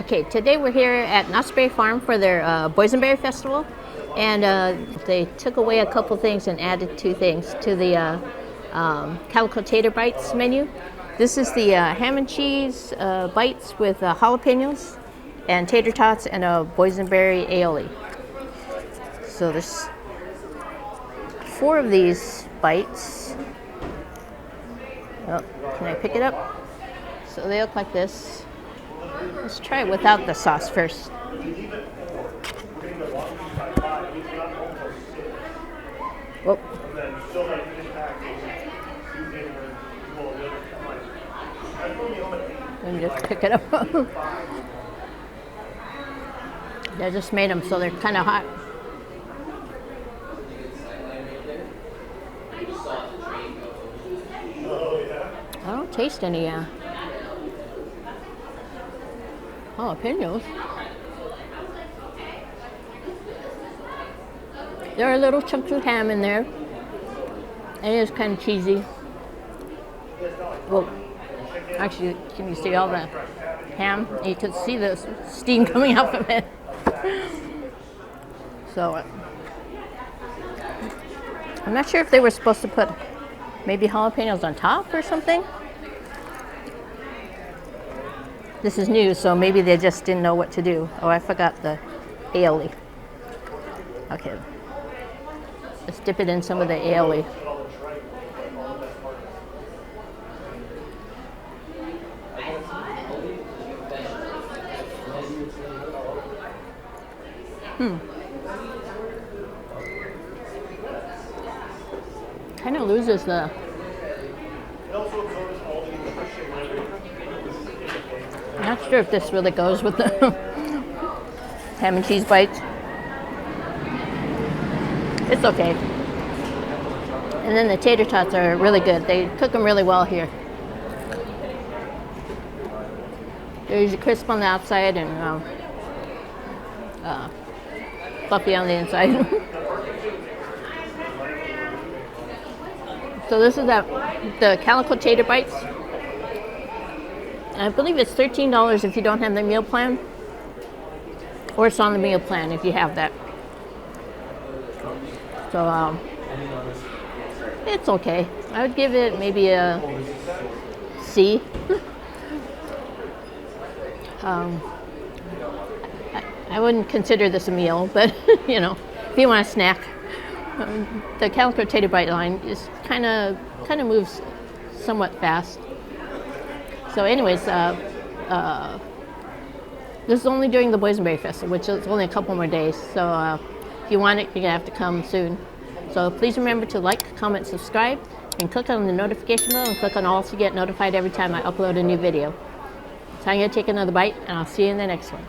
Okay, today we're here at Knott's Farm for their Boysenberry Festival, and they took away a couple things and added 2 things to the Calico Tater Bites menu. This is the ham and cheese bites with jalapenos and tater tots and a boysenberry aioli. So there's 4 of these bites. Oh, can I pick it up? So they look like this. Let's try it without the sauce first. Whoa. Let me just pick it up. I just made them so they're kind of hot. I don't taste any jalapenos. There are little chunks of ham in there. It is kind of cheesy. Well, actually, can you see all the ham? You can see the steam coming out from it. So, I'm not sure if they were supposed to put maybe jalapenos on top or something. This is new, so maybe they just didn't know what to do. Oh, I forgot the aioli. Okay. Let's dip it in some of the aioli. Kind of loses the I'm not sure if this really goes with the ham and cheese bites. It's okay. And then the tater tots are really good. They cook them really well here. They're usually crisp on the outside and fluffy on the inside. So this is the Calico Tater Bites. I believe it's $13 if you don't have the meal plan, or it's on the meal plan if you have that. So it's okay. I would give it maybe a C. I wouldn't consider this a meal, but you know, if you want a snack. The Calico Tater Bite line is kind of moves somewhat fast. So anyways, this is only during the Boysenberry Festival, which is only a couple more days. So if you want it, you're going to have to come soon. So please remember to like, comment, subscribe, and click on the notification bell and click on all to get notified every time I upload a new video. So I'm going to take another bite, and I'll see you in the next one.